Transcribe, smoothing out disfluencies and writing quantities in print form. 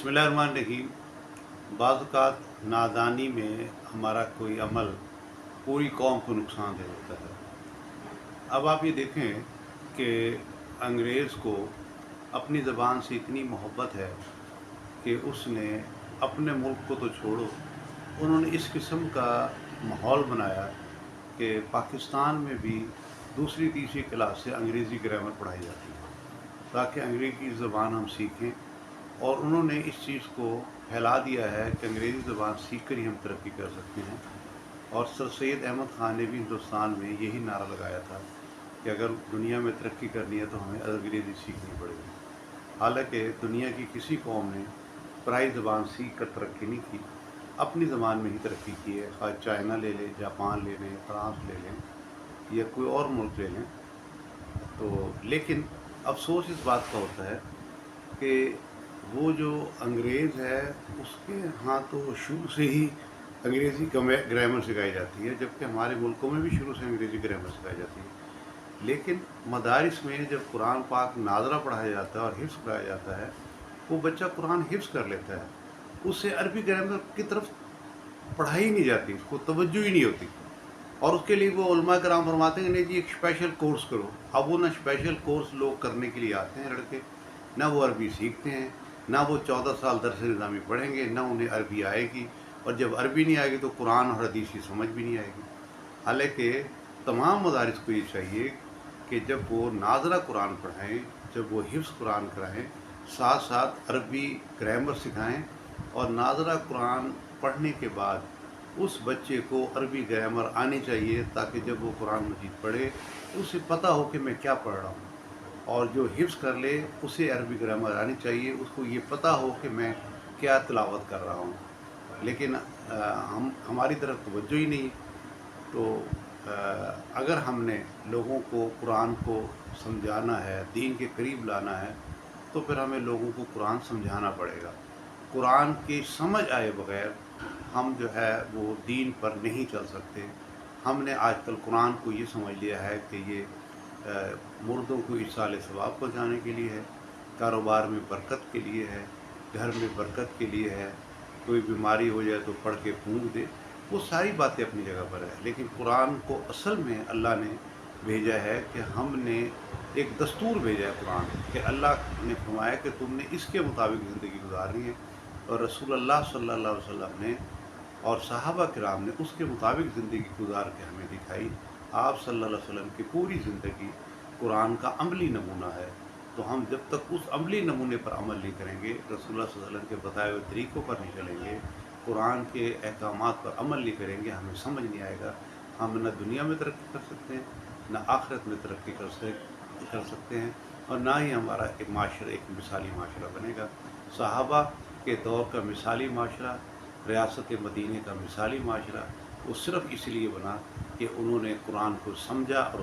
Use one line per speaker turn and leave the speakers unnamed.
बिस्मिल्लाहिर्रहमानिर्रहीम। बाज़ औक़ात नादानी में हमारा कोई अमल पूरी कौम को नुकसान दे देता है। अब आप ये देखें कि अंग्रेज़ को अपनी ज़बान से इतनी मोहब्बत है कि उसने अपने मुल्क को तो छोड़ो, उन्होंने इस किस्म का माहौल बनाया कि पाकिस्तान में भी दूसरी तीसरी क्लास से अंग्रेज़ी ग्रामर पढ़ाई जाती है ताकि अंग्रेज़ी ज़बान हम सीखें। और उन्होंने इस चीज़ को फैला दिया है कि अंग्रेज़ी ज़बान सीख कर ही हम तरक्की कर सकते हैं। और सर सैयद अहमद ख़ान ने भी हिंदुस्तान में यही नारा लगाया था कि अगर दुनिया में तरक्की करनी है तो हमें अंग्रेज़ी सीखनी पड़ेगी। हालांकि दुनिया की किसी कौम ने पराई ज़बान सीख कर तरक्की नहीं की, अपनी ज़बान में ही तरक्की की है। ख़ास चाइना ले लें, जापान ले लें, फ्रांस ले लें या कोई और मुल्क ले लें। तो लेकिन अफसोस इस बात का होता है कि वो जो अंग्रेज़ है उसके यहाँ तो शुरू से ही अंग्रेज़ी ग्रामर सिखाई जाती है, जबकि हमारे मुल्कों में भी शुरू से अंग्रेज़ी ग्रामर सिखाई जाती है। लेकिन मदारिस में जब कुरान पाक नाज़रा पढ़ाया जाता है और हिफ्ज़ कराया जाता है, वो बच्चा कुरान हिफ्ज़ कर लेता है, उससे अरबी ग्रामर की तरफ पढ़ाई नहीं जाती, उसको तवज्जो ही नहीं होती। और उसके लिए वो उलमा कराम फरमाते हैं नहीं जी एक स्पेशल कोर्स करो। अब वो ना स्पेशल कोर्स लोग करने के लिए आते हैं लड़के, ना वो अरबी सीखते हैं, ना वो 14 साल दरस निज़ामी पढ़ेंगे, ना उन्हें अरबी आएगी। और जब अरबी नहीं आएगी तो कुरान और हदीस की समझ भी नहीं आएगी। हालांकि तमाम मदारिस को ये चाहिए कि जब वो नाज़रा कुरान पढ़ाएँ, जब वो हिफ्ज़ कुरान कराएँ, साथ साथ अरबी ग्रामर सिखाएँ। और नाज़रा कुरान पढ़ने के बाद उस बच्चे को अरबी ग्रामर आनी चाहिए ताकि जब वो कुरान मजीद पढ़े उसे पता हो कि मैं क्या पढ़ रहा हूँ। और जो हिफ्ज़ कर ले उसे अरबी ग्रामर आनी चाहिए, उसको ये पता हो कि मैं क्या तिलावत कर रहा हूँ। लेकिन हम हमारी तरफ तवज्जो ही नहीं। तो अगर हमने लोगों को कुरान को समझाना है, दीन के करीब लाना है, तो फिर हमें लोगों को कुरान समझाना पड़ेगा। कुरान की समझ आए बग़ैर हम जो है वो दीन पर नहीं चल सकते। हमने आजकल कुरान को ये समझ लिया है कि ये मुर्दों को इरसाल सवाब पहुँचाने के लिए है, कारोबार में बरकत के लिए है, घर में बरकत के लिए है, कोई बीमारी हो जाए तो पढ़ के फूंक दे। वो सारी बातें अपनी जगह पर है, लेकिन कुरान को असल में अल्लाह ने भेजा है कि हमने एक दस्तूर भेजा है कुरान कि अल्लाह ने फरमाया कि तुमने इसके मुताबिक ज़िंदगी गुजारनी है। और रसूलुल्लाह सल्लल्लाहु अलैहि वसल्लम ने और सहाबा किराम ने उसके मुताबिक ज़िंदगी गुजार के हमें दिखाई। आप सल्लल्लाहु अलैहि वसल्लम की पूरी ज़िंदगी कुरान का अमली नमूना है। तो हम जब तक उस अमली नमूने पर अमल नहीं करेंगे, रसूलुल्लाह सल्लल्लाहु अलैहि वसल्लम के बताए हुए तरीक़ों पर नहीं चलेंगे, कुरान के अहकामात पर अमल नहीं करेंगे, हमें समझ नहीं आएगा। हम न दुनिया में तरक्की कर सकते हैं, न आखिरत में तरक्की कर सकते हैं, और ना ही हमारा एक माशरा एक मिसाली माशरा बनेगा। सहाबा के दौर का मिसाली माशरा, रियासत मदीने का मिसाली माशरा, वो सिर्फ़ इसलिए बना कि उन्होंने कुरान को समझा और